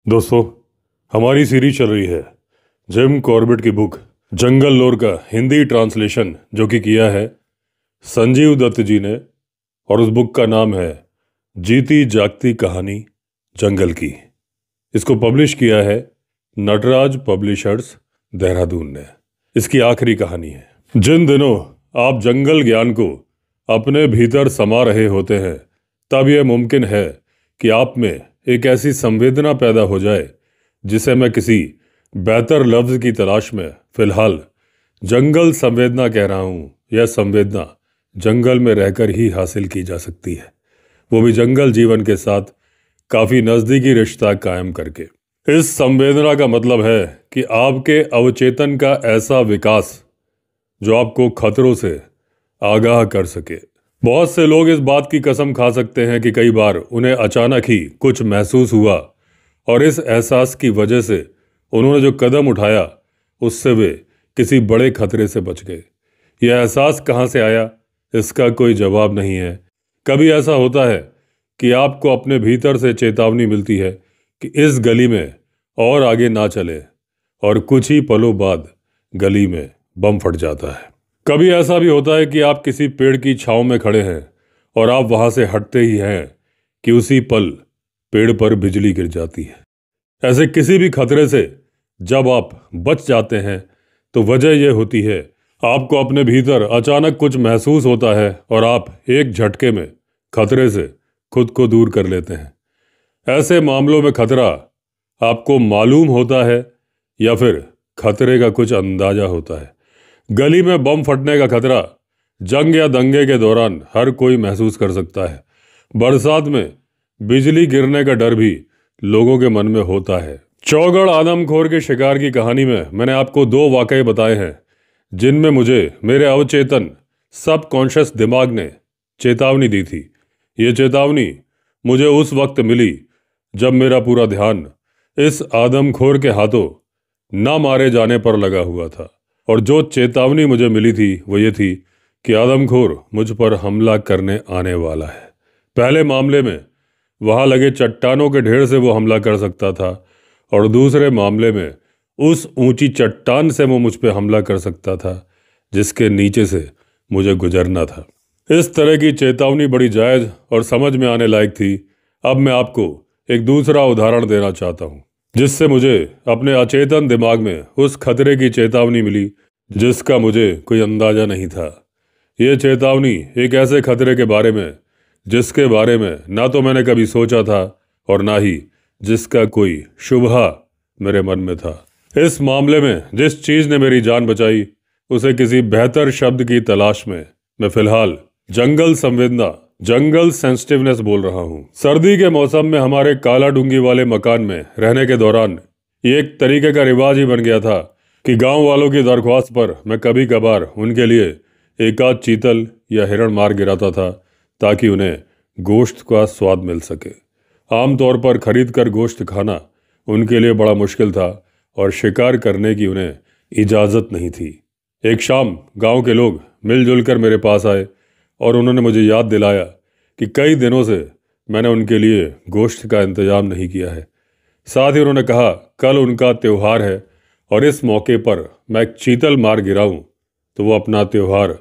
दोस्तों, हमारी सीरीज चल रही है जिम कॉर्बेट की बुक जंगल लॉर का हिंदी ट्रांसलेशन जो कि किया है संजीव दत्त जी ने। और उस बुक का नाम है जीती जागती कहानी जंगल की। इसको पब्लिश किया है नटराज पब्लिशर्स देहरादून ने। इसकी आखिरी कहानी है। जिन दिनों आप जंगल ज्ञान को अपने भीतर समा रहे होते हैं, तब यह मुमकिन है कि आप में एक ऐसी संवेदना पैदा हो जाए जिसे मैं किसी बेहतर लफ्ज की तलाश में फिलहाल जंगल संवेदना कह रहा हूँ। यह संवेदना जंगल में रहकर ही हासिल की जा सकती है, वो भी जंगल जीवन के साथ काफी नजदीकी रिश्ता कायम करके। इस संवेदना का मतलब है कि आपके अवचेतन का ऐसा विकास जो आपको खतरों से आगाह कर सके। बहुत से लोग इस बात की कसम खा सकते हैं कि कई बार उन्हें अचानक ही कुछ महसूस हुआ और इस एहसास की वजह से उन्होंने जो कदम उठाया उससे वे किसी बड़े खतरे से बच गए। यह एहसास कहाँ से आया, इसका कोई जवाब नहीं है। कभी ऐसा होता है कि आपको अपने भीतर से चेतावनी मिलती है कि इस गली में और आगे ना चले, और कुछ ही पलों बाद गली में बम फट जाता है। कभी ऐसा भी होता है कि आप किसी पेड़ की छांव में खड़े हैं और आप वहां से हटते ही हैं कि उसी पल पेड़ पर बिजली गिर जाती है। ऐसे किसी भी खतरे से जब आप बच जाते हैं तो वजह यह होती है आपको अपने भीतर अचानक कुछ महसूस होता है और आप एक झटके में खतरे से खुद को दूर कर लेते हैं। ऐसे मामलों में खतरा आपको मालूम होता है या फिर खतरे का कुछ अंदाजा होता है। गली में बम फटने का खतरा जंग या दंगे के दौरान हर कोई महसूस कर सकता है। बरसात में बिजली गिरने का डर भी लोगों के मन में होता है। चौगढ़ आदमखोर के शिकार की कहानी में मैंने आपको दो वाकये बताए हैं जिनमें मुझे मेरे अवचेतन सबकॉन्शियस दिमाग ने चेतावनी दी थी। ये चेतावनी मुझे उस वक्त मिली जब मेरा पूरा ध्यान इस आदमखोर के हाथों न मारे जाने पर लगा हुआ था। और जो चेतावनी मुझे मिली थी वो ये थी कि आदमखोर मुझ पर हमला करने आने वाला है। पहले मामले में वहां लगे चट्टानों के ढेर से वो हमला कर सकता था, और दूसरे मामले में उस ऊंची चट्टान से वो मुझ पर हमला कर सकता था जिसके नीचे से मुझे गुजरना था। इस तरह की चेतावनी बड़ी जायज और समझ में आने लायक थी। अब मैं आपको एक दूसरा उदाहरण देना चाहता हूँ जिससे मुझे अपने अचेतन दिमाग में उस खतरे की चेतावनी मिली जिसका मुझे कोई अंदाजा नहीं था। यह चेतावनी एक ऐसे खतरे के बारे में जिसके बारे में ना तो मैंने कभी सोचा था और ना ही जिसका कोई शुबहा मेरे मन में था। इस मामले में जिस चीज ने मेरी जान बचाई उसे किसी बेहतर शब्द की तलाश में मैं फिलहाल जंगल संवेदना, जंगल सेंसिटिवनेस बोल रहा हूँ। सर्दी के मौसम में हमारे काला डूंगी वाले मकान में रहने के दौरान ये एक तरीके का रिवाज ही बन गया था कि गांव वालों की दरख्वास्त पर मैं कभी कभार उनके लिए एक आध चीतल या हिरण मार गिराता था ताकि उन्हें गोश्त का स्वाद मिल सके। आमतौर पर खरीद कर गोश्त खाना उनके लिए बड़ा मुश्किल था और शिकार करने की उन्हें इजाज़त नहीं थी। एक शाम गाँव के लोग मिलजुल कर मेरे पास आए और उन्होंने मुझे याद दिलाया कि कई दिनों से मैंने उनके लिए गोश्त का इंतजाम नहीं किया है। साथ ही उन्होंने कहा कल उनका त्यौहार है और इस मौके पर मैं एक चीतल मार गिराऊं तो वो अपना त्यौहार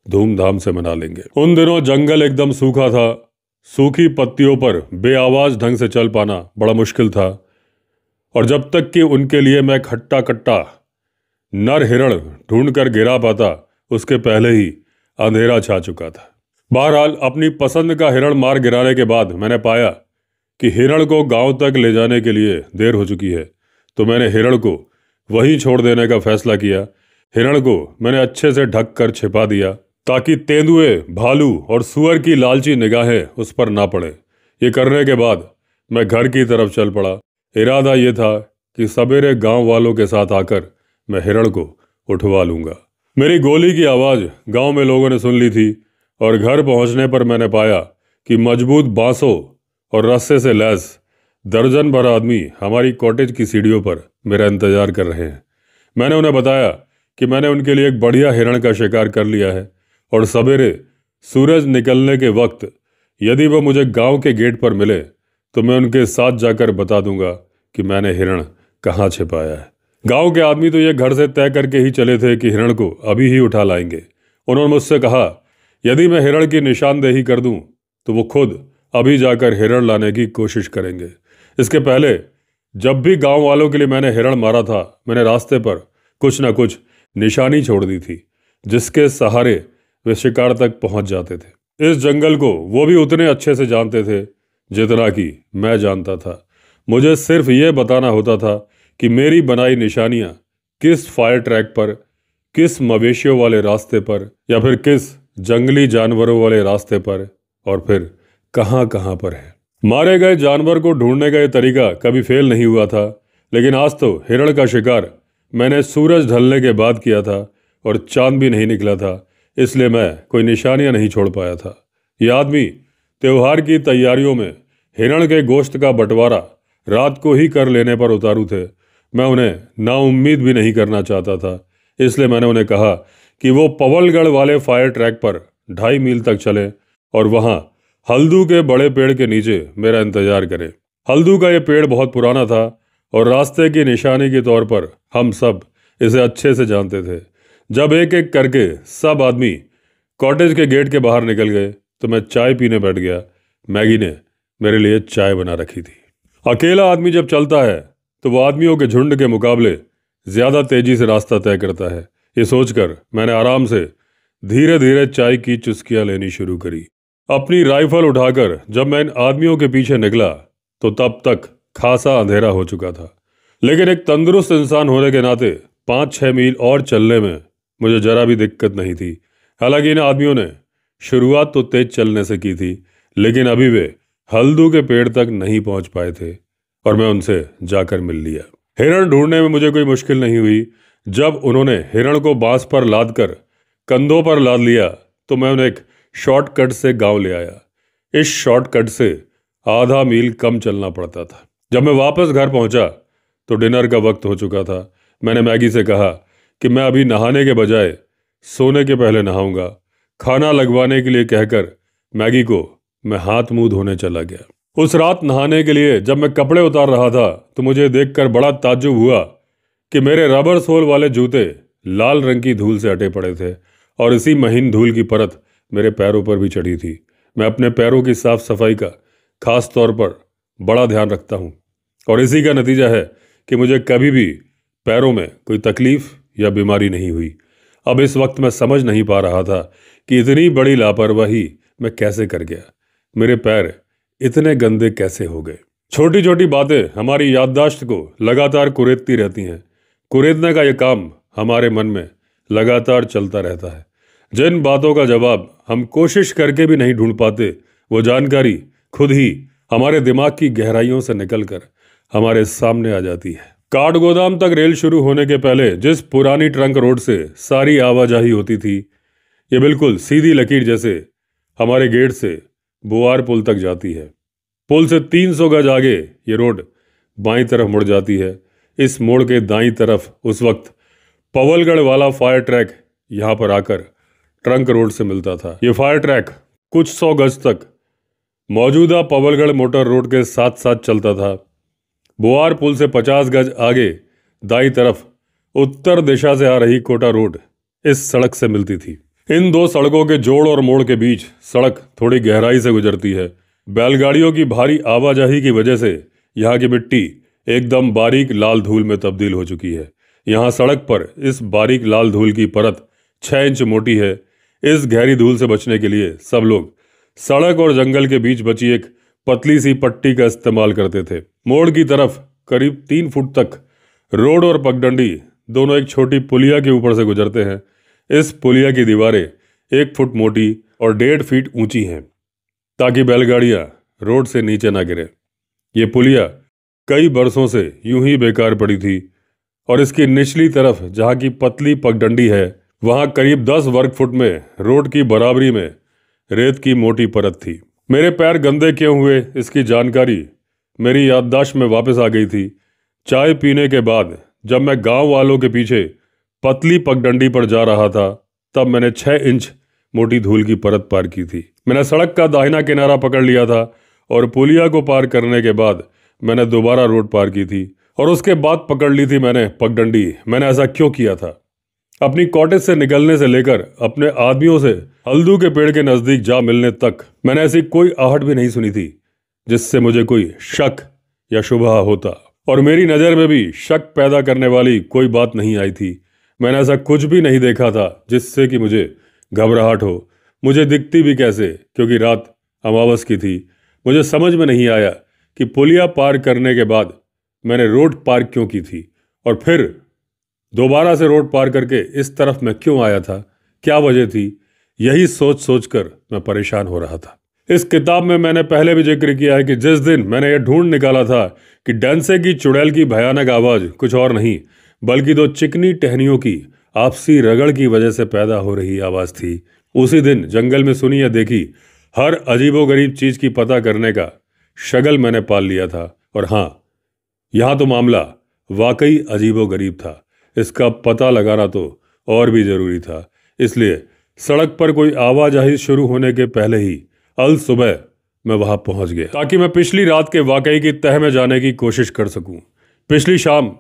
धूमधाम से मना लेंगे। उन दिनों जंगल एकदम सूखा था। सूखी पत्तियों पर बेआवाज ढंग से चल पाना बड़ा मुश्किल था, और जब तक कि उनके लिए मैं खट्टा कट्टा नर हिरण ढूंढ कर गिरा पाता उसके पहले ही अंधेरा छा चुका था। बहरहाल अपनी पसंद का हिरण मार गिराने के बाद मैंने पाया कि हिरण को गांव तक ले जाने के लिए देर हो चुकी है, तो मैंने हिरण को वहीं छोड़ देने का फैसला किया। हिरण को मैंने अच्छे से ढक कर छिपा दिया ताकि तेंदुए, भालू और सुअर की लालची निगाहें उस पर ना पड़े। ये करने के बाद मैं घर की तरफ चल पड़ा। इरादा ये था कि सवेरे गांव वालों के साथ आकर मैं हिरण को उठवा लूंगा। मेरी गोली की आवाज़ गांव में लोगों ने सुन ली थी और घर पहुंचने पर मैंने पाया कि मजबूत बांसों और रस्से से लैस दर्जन भर आदमी हमारी कॉटेज की सीढ़ियों पर मेरा इंतजार कर रहे हैं। मैंने उन्हें बताया कि मैंने उनके लिए एक बढ़िया हिरण का शिकार कर लिया है और सवेरे सूरज निकलने के वक्त यदि वो मुझे गांव के गेट पर मिले तो मैं उनके साथ जाकर बता दूंगा कि मैंने हिरण कहाँ छिपाया है। गांव के आदमी तो ये घर से तय करके ही चले थे कि हिरण को अभी ही उठा लाएंगे। उन्होंने मुझसे कहा, यदि मैं हिरण की निशानदेही कर दूं तो वो खुद अभी जाकर हिरण लाने की कोशिश करेंगे। इसके पहले जब भी गांव वालों के लिए मैंने हिरण मारा था, मैंने रास्ते पर कुछ ना कुछ निशानी छोड़ दी थी, जिसके सहारे वे शिकार तक पहुंच जाते थे। इस जंगल को वो भी उतने अच्छे से जानते थे जितना कि मैं जानता था। मुझे सिर्फ ये बताना होता था कि मेरी बनाई निशानियां किस फायर ट्रैक पर, किस मवेशियों वाले रास्ते पर, या फिर किस जंगली जानवरों वाले रास्ते पर, और फिर कहाँ कहाँ पर है। मारे गए जानवर को ढूंढने का ये तरीका कभी फेल नहीं हुआ था, लेकिन आज तो हिरण का शिकार मैंने सूरज ढलने के बाद किया था और चांद भी नहीं निकला था, इसलिए मैं कोई निशानियां नहीं छोड़ पाया था। ये आदमी त्योहार की तैयारियों में हिरण के गोश्त का बंटवारा रात को ही कर लेने पर उतारू थे। मैं उन्हें नाउम्मीद भी नहीं करना चाहता था, इसलिए मैंने उन्हें कहा कि वो पवलगढ़ वाले फायर ट्रैक पर 2.5 मील तक चलें और वहाँ हल्दू के बड़े पेड़ के नीचे मेरा इंतजार करें। हल्दू का ये पेड़ बहुत पुराना था और रास्ते की निशानी के तौर पर हम सब इसे अच्छे से जानते थे। जब एक एक करके सब आदमी कॉटेज के गेट के बाहर निकल गए तो मैं चाय पीने बैठ गया। मैगी ने मेरे लिए चाय बना रखी थी। अकेला आदमी जब चलता है तो वो आदमियों के झुंड के मुकाबले ज्यादा तेजी से रास्ता तय करता है। ये सोचकर मैंने आराम से धीरे धीरे चाय की चुस्कियां लेनी शुरू करी। अपनी राइफल उठाकर जब मैं इन आदमियों के पीछे निकला तो तब तक खासा अंधेरा हो चुका था, लेकिन एक तंदुरुस्त इंसान होने के नाते 5-6 मील और चलने में मुझे जरा भी दिक्कत नहीं थी। हालांकि इन आदमियों ने शुरुआत तो तेज चलने से की थी, लेकिन अभी वे हल्दू के पेड़ तक नहीं पहुंच पाए थे और मैं उनसे जाकर मिल लिया। हिरण ढूंढने में मुझे कोई मुश्किल नहीं हुई। जब उन्होंने हिरण को बांस पर लाद कर कंधों पर लाद लिया तो मैं उन्हें एक शॉर्टकट से गांव ले आया। इस शॉर्टकट से आधा मील कम चलना पड़ता था। जब मैं वापस घर पहुंचा तो डिनर का वक्त हो चुका था। मैंने मैगी से कहा कि मैं अभी नहाने के बजाय सोने के पहले नहाऊंगा। खाना लगवाने के लिए कहकर मैगी को मैं हाथ मुंह धोने चला गया। उस रात नहाने के लिए जब मैं कपड़े उतार रहा था तो मुझे देखकर बड़ा ताज्जुब हुआ कि मेरे रबर सोल वाले जूते लाल रंग की धूल से अटे पड़े थे और इसी महीन धूल की परत मेरे पैरों पर भी चढ़ी थी। मैं अपने पैरों की साफ सफाई का खास तौर पर बड़ा ध्यान रखता हूँ और इसी का नतीजा है कि मुझे कभी भी पैरों में कोई तकलीफ या बीमारी नहीं हुई। अब इस वक्त मैं समझ नहीं पा रहा था कि इतनी बड़ी लापरवाही मैं कैसे कर गया। मेरे पैर इतने गंदे कैसे हो गए। छोटी छोटी बातें हमारी याददाश्त को लगातार कुरेदती रहती हैं। कुरेदने का यह काम हमारे मन में लगातार चलता रहता है। जिन बातों का जवाब हम कोशिश करके भी नहीं ढूंढ पाते, वो जानकारी खुद ही हमारे दिमाग की गहराइयों से निकलकर हमारे सामने आ जाती है। काठगोदाम तक रेल शुरू होने के पहले जिस पुरानी ट्रंक रोड से सारी आवाजाही होती थी, ये बिल्कुल सीधी लकीर जैसे हमारे गेट से बुआर पुल तक जाती है। पुल से 300 गज आगे ये रोड बाईं तरफ मुड़ जाती है। इस मोड़ के दाईं तरफ उस वक्त पवलगढ़ वाला फायर ट्रैक यहाँ पर आकर ट्रंक रोड से मिलता था। ये फायर ट्रैक कुछ 100 गज तक मौजूदा पवलगढ़ मोटर रोड के साथ साथ चलता था। बुआर पुल से 50 गज आगे दाईं तरफ उत्तर दिशा से आ रही कोटा रोड इस सड़क से मिलती थी। इन दो सड़कों के जोड़ और मोड़ के बीच सड़क थोड़ी गहराई से गुजरती है। बैलगाड़ियों की भारी आवाजाही की वजह से यहाँ की मिट्टी एकदम बारीक लाल धूल में तब्दील हो चुकी है। यहाँ सड़क पर इस बारीक लाल धूल की परत 6 इंच मोटी है। इस गहरी धूल से बचने के लिए सब लोग सड़क और जंगल के बीच बची एक पतली सी पट्टी का इस्तेमाल करते थे। मोड़ की तरफ करीब 3 फुट तक रोड और पगडंडी दोनों एक छोटी पुलिया के ऊपर से गुजरते हैं। इस पुलिया की दीवारें 1 फुट मोटी और 1.5 फीट ऊंची हैं ताकि बैलगाड़ियां रोड से नीचे ना गिरे। ये पुलिया कई बरसों से यूं ही बेकार पड़ी थी और इसकी निचली तरफ जहाँ की पतली पगडंडी है वहाँ करीब 10 वर्ग फुट में रोड की बराबरी में रेत की मोटी परत थी। मेरे पैर गंदे क्यों हुए इसकी जानकारी मेरी याददाश्त में वापस आ गई थी। चाय पीने के बाद जब मैं गांव वालों के पीछे पतली पगडंडी पर जा रहा था तब मैंने 6 इंच मोटी धूल की परत पार की थी। मैंने सड़क का दाहिना किनारा पकड़ लिया था और पुलिया को पार करने के बाद मैंने दोबारा रोड पार की थी और उसके बाद पकड़ ली थी मैंने पगडंडी। मैंने ऐसा क्यों किया था? अपनी कॉटेज से निकलने से लेकर अपने आदमियों से हल्दू के पेड़ के नजदीक जा मिलने तक मैंने ऐसी कोई आहट भी नहीं सुनी थी जिससे मुझे कोई शक या शुबहा होता, और मेरी नज़र में भी शक पैदा करने वाली कोई बात नहीं आई थी। मैंने ऐसा कुछ भी नहीं देखा था जिससे कि मुझे घबराहट हो। मुझे दिखती भी कैसे, क्योंकि रात अमावस की थी। मुझे समझ में नहीं आया कि पुलिया पार करने के बाद मैंने रोड पार क्यों की थी, और फिर दोबारा से रोड पार करके इस तरफ मैं क्यों आया था, क्या वजह थी। यही सोच सोच कर मैं परेशान हो रहा था। इस किताब में मैंने पहले भी जिक्र किया है कि जिस दिन मैंने यह ढूंढ निकाला था कि डेंसे की चुड़ैल की भयानक आवाज कुछ और नहीं बल्कि दो चिकनी टहनियों की आपसी रगड़ की वजह से पैदा हो रही आवाज थी, उसी दिन जंगल में सुनी या देखी हर अजीबोगरीब चीज की पता करने का शगल मैंने पाल लिया था। और हाँ, यहां तो मामला वाकई अजीबोगरीब था। इसका पता लगाना तो और भी जरूरी था। इसलिए सड़क पर कोई आवाजाही शुरू होने के पहले ही अल सुबह मैं वहां पहुंच गया, ताकि मैं पिछली रात के वाकई की तह में जाने की कोशिश कर सकूं। पिछली शाम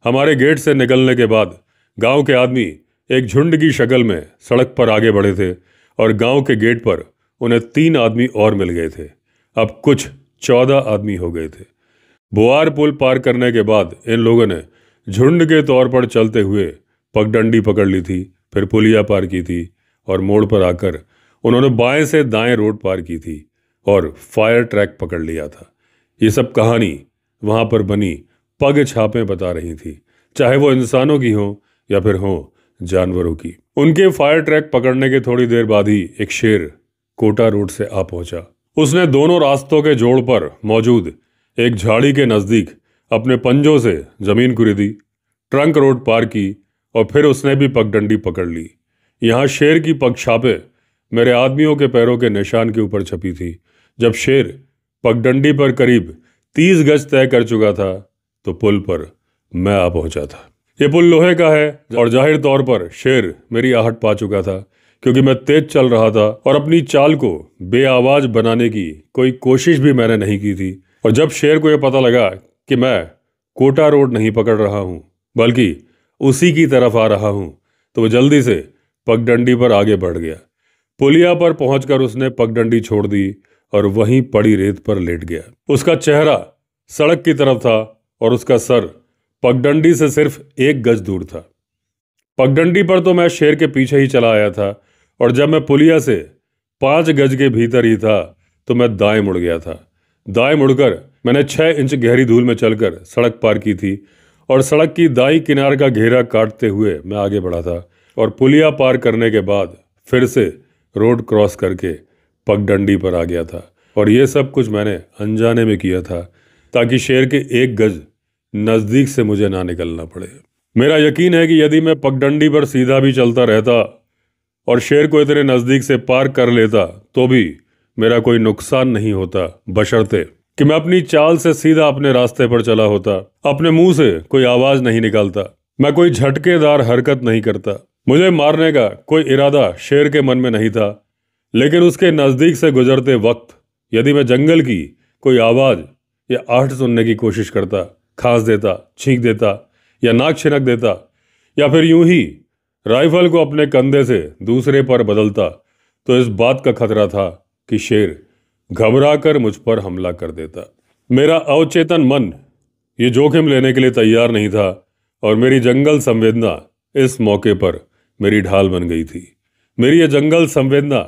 हमारे गेट से निकलने के बाद गांव के आदमी एक झुंड की शक्ल में सड़क पर आगे बढ़े थे, और गांव के गेट पर उन्हें 3 आदमी और मिल गए थे। अब कुछ 14 आदमी हो गए थे। बोआर पुल पार करने के बाद इन लोगों ने झुंड के तौर पर चलते हुए पगडंडी पकड़ ली थी, फिर पुलिया पार की थी, और मोड़ पर आकर उन्होंने बाएं से दाएं रोड पार की थी और फायर ट्रैक पकड़ लिया था। ये सब कहानी वहां पर बनी पग छापें बता रही थी, चाहे वो इंसानों की हो या फिर हो जानवरों की। उनके फायर ट्रैक पकड़ने के थोड़ी देर बाद ही एक शेर कोटा रोड से आ पहुंचा। उसने दोनों रास्तों के जोड़ पर मौजूद एक झाड़ी के नजदीक अपने पंजों से जमीन कुरेदी, ट्रंक रोड पार की, और फिर उसने भी पगडंडी पकड़ ली। यहाँ शेर की पग छापे मेरे आदमियों के पैरों के निशान के ऊपर छपी थी। जब शेर पगडंडी पर करीब 30 गज तय कर चुका था तो पुल पर मैं आ पहुंचा था। ये पुल लोहे का है और जाहिर तौर पर शेर मेरी आहट पा चुका था, क्योंकि मैं तेज चल रहा था और अपनी चाल को बेआवाज बनाने की कोई कोशिश भी मैंने नहीं की थी। और जब शेर को यह पता लगा कि मैं कोटा रोड नहीं पकड़ रहा हूं बल्कि उसी की तरफ आ रहा हूं, तो वो जल्दी से पगडंडी पर आगे बढ़ गया। पुलिया पर पहुंचकर उसने पगडंडी छोड़ दी और वहीं पड़ी रेत पर लेट गया। उसका चेहरा सड़क की तरफ था और उसका सर पगडंडी से सिर्फ 1 गज दूर था। पगडंडी पर तो मैं शेर के पीछे ही चला आया था, और जब मैं पुलिया से 5 गज के भीतर ही था तो मैं दाएं मुड़ गया था। दाएं मुड़कर मैंने 6 इंच गहरी धूल में चलकर सड़क पार की थी, और सड़क की दाईं किनार का घेरा काटते हुए मैं आगे बढ़ा था, और पुलिया पार करने के बाद फिर से रोड क्रॉस करके पगडंडी पर आ गया था। और ये सब कुछ मैंने अनजाने में किया था, ताकि शेर के 1 गज नज़दीक से मुझे ना निकलना पड़े। मेरा यकीन है कि यदि मैं पगडंडी पर सीधा भी चलता रहता और शेर को इतने नज़दीक से पार कर लेता तो भी मेरा कोई नुकसान नहीं होता, बशर्ते कि मैं अपनी चाल से सीधा अपने रास्ते पर चला होता, अपने मुंह से कोई आवाज नहीं निकालता, मैं कोई झटकेदार हरकत नहीं करता। मुझे मारने का कोई इरादा शेर के मन में नहीं था, लेकिन उसके नजदीक से गुजरते वक्त यदि मैं जंगल की कोई आवाज या आहट सुनने की कोशिश करता, खांस देता, छींक देता या नाक छिनक देता, या फिर यूं ही राइफल को अपने कंधे से दूसरे पर बदलता, तो इस बात का खतरा था कि शेर घबराकर मुझ पर हमला कर देता। मेरा अवचेतन मन ये जोखिम लेने के लिए तैयार नहीं था, और मेरी जंगल संवेदना इस मौके पर मेरी ढाल बन गई थी। मेरी ये जंगल संवेदना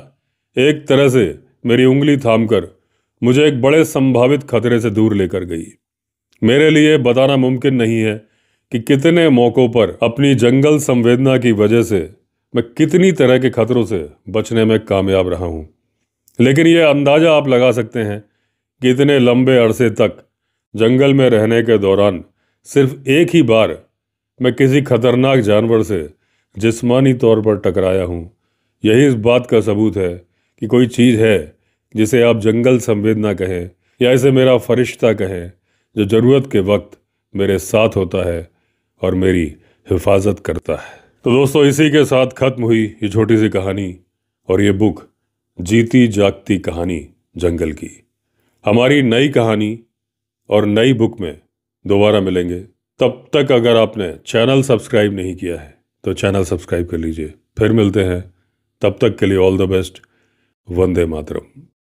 एक तरह से मेरी उंगली थामकर मुझे एक बड़े संभावित खतरे से दूर लेकर गई। मेरे लिए बताना मुमकिन नहीं है कि कितने मौक़ों पर अपनी जंगल संवेदना की वजह से मैं कितनी तरह के खतरों से बचने में कामयाब रहा हूँ, लेकिन यह अंदाज़ा आप लगा सकते हैं कि इतने लंबे अरसे तक जंगल में रहने के दौरान सिर्फ एक ही बार मैं किसी खतरनाक जानवर से जिस्मानी तौर पर टकराया हूँ। यही इस बात का सबूत है कि कोई चीज़ है जिसे आप जंगल संवेदना कहें या इसे मेरा फरिश्ता कहें, जो ज़रूरत के वक्त मेरे साथ होता है और मेरी हिफाजत करता है। तो दोस्तों, इसी के साथ ख़त्म हुई ये छोटी सी कहानी और ये बुक जीती जागती कहानी जंगल की। हमारी नई कहानी और नई बुक में दोबारा मिलेंगे। तब तक अगर आपने चैनल सब्सक्राइब नहीं किया है तो चैनल सब्सक्राइब कर लीजिए। फिर मिलते हैं, तब तक के लिए all the best. Vande Mataram.